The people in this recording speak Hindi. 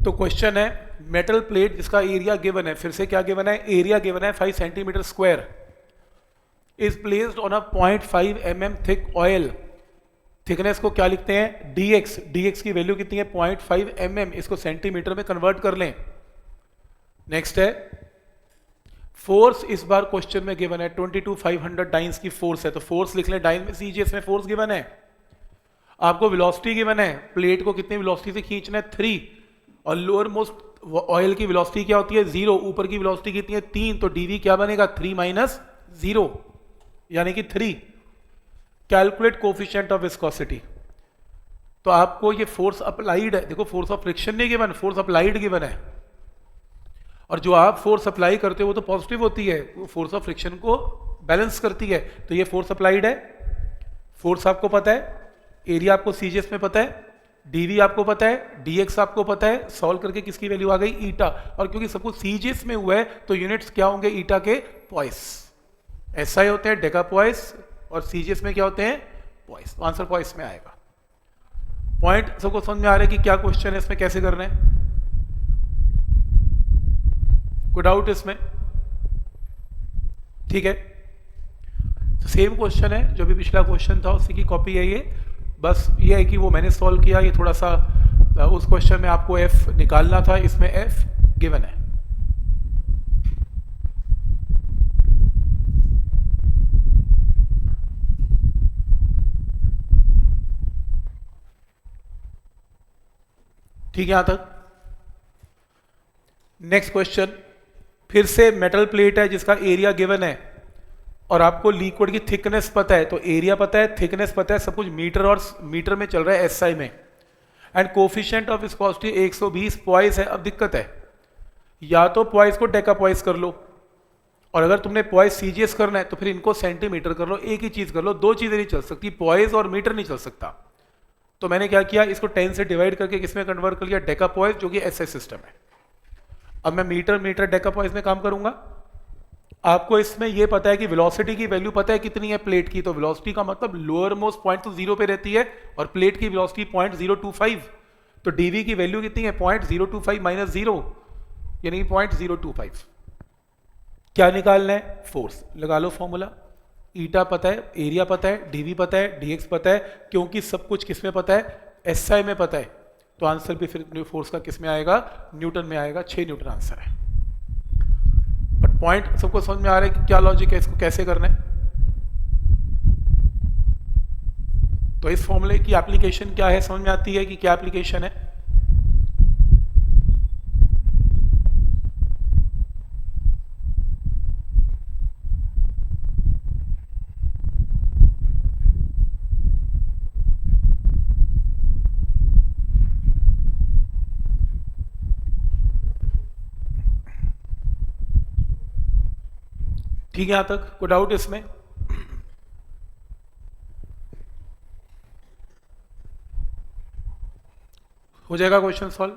तो क्वेश्चन है मेटल प्लेट जिसका एरिया गिवन है, फिर से क्या गिवन है, एरिया गिवन है 5 centimetre square, is placed on a 0.5 mm thick oil. Thickness को क्या लिखते हैं, dx, dx की वैल्यू कितनी है 0.5 mm, इसको सेंटीमीटर में कन्वर्ट कर लें। नेक्स्ट है फोर्स, इस बार क्वेश्चन में गिवन है 22,500 डाइंस की फोर्स है, तो फोर्स लिख लें, डाइन में सीजीएस में फोर्स गिवन है। आपको वेलोसिटी गिवन है, प्लेट को कितनी वेलोसिटी से खींचना है 3, और लोअर मोस्ट ऑयल की वेलोसिटी क्या होती है 0, ऊपर की वेलोसिटी कितनी है 3, तो डीवी क्या बनेगा 3 - 0 यानी कि 3। कैलकुलेट कोफिशिएंट ऑफ विस्कोसिटी, तो आपको ये फोर्स अप्लाइड है, देखो फोर्स ऑफ फ्रिक्शन नहीं गिवन, फोर्स अप्लाइड गिवन है, और जो आप फोर्स अप्लाई करते हो वो तो पॉजिटिव होती है, वो फोर्स ऑफ फ्रिक्शन को बैलेंस करती है, तो ये फोर्स अप्लाइड है। फोर्स आपको पता है, एरिया आपको सीजीएस में पता है, डीवी आपको पता है, डीएक्स आपको पता है, सॉल्व करके किसकी वैल्यू आ गई ईटा, और क्योंकि सब कुछ सीजीएस में हुआ है तो यूनिट्स क्या होंगे ईटा के पॉइस, एसआई होते हैं डेका पॉइस, और सीजीएस में क्या होते हैं पॉइस, तो आंसर पॉइस में आएगा। पॉइंट सबको समझ में आ रहा है कि क्या क्वेश्चन है, इसमें कैसे करना है, कोई डाउट इसमें, ठीक है। तो सेम क्वेश्चन है जो भी पिछला क्वेश्चन था उसी की कॉपी है ये, बस ये है कि वो मैंने सॉल्व किया, ये थोड़ा सा उस क्वेश्चन में आपको एफ निकालना था, इसमें एफ गिवन है। ठीक है यहां तक। नेक्स्ट क्वेश्चन, फिर से मेटल प्लेट है जिसका एरिया गिवन है, और आपको लिक्विड की थिकनेस पता है, तो एरिया पता है, थिकनेस पता है, सब कुछ मीटर और मीटर में चल रहा है एसआई में, and coefficient of viscosity 120 poised है। अब दिक्कत है, या तो पॉइस को डेका पॉइस कर लो, और अगर तुमने पॉइस सीजीएस करना है तो फिर इनको सेंटीमीटर कर लो, एक ही चीज कर लो, दो चीजें नहीं चल सकती, पॉइस और मीटर नहीं चल सकता। तो मैंने क्या किया, इसको 10 से डिवाइड करके किसमें कन्वर्ट कर लिया, डेका पॉइस, जो कि एसआई सिस्टम है। अब मैं मीटर मीटर डेका पॉइस में काम करूंगा। आपको इसमें यह पता है कि वेलोसिटी की वैल्यू पता है कितनी है प्लेट की, तो वेलोसिटी का मतलब लोअर मोस्ट पॉइंट तो 0 पे रहती है, और प्लेट की वेलोसिटी 0.025, तो डीवी की वैल्यू कितनी है 0.025 - 0 यानी 0.025। क्या निकालना है, फोर्स लगा लो फॉर्मूला, ईटा पता है, एरिया पता है, डीवी पता है, डीएक्स पता है, क्योंकि सब कुछ किसमें पता है एसआई में पता है, तो आंसर भी फिर फोर्स का किस में आएगा, न्यूटन में आएगा, 6 न्यूटन आंसर है। बट पॉइंट सबको समझ में आ रहा है कि क्या लॉजिक है, इसको कैसे करना है। तो इस फॉर्मूले की एप्लीकेशन क्या है, समझ में आती है कि क्या एप्लीकेशन है। ठीक है, यहां तक कोई डाउट इसमें, हो जाएगा क्वेश्चन सॉल्व।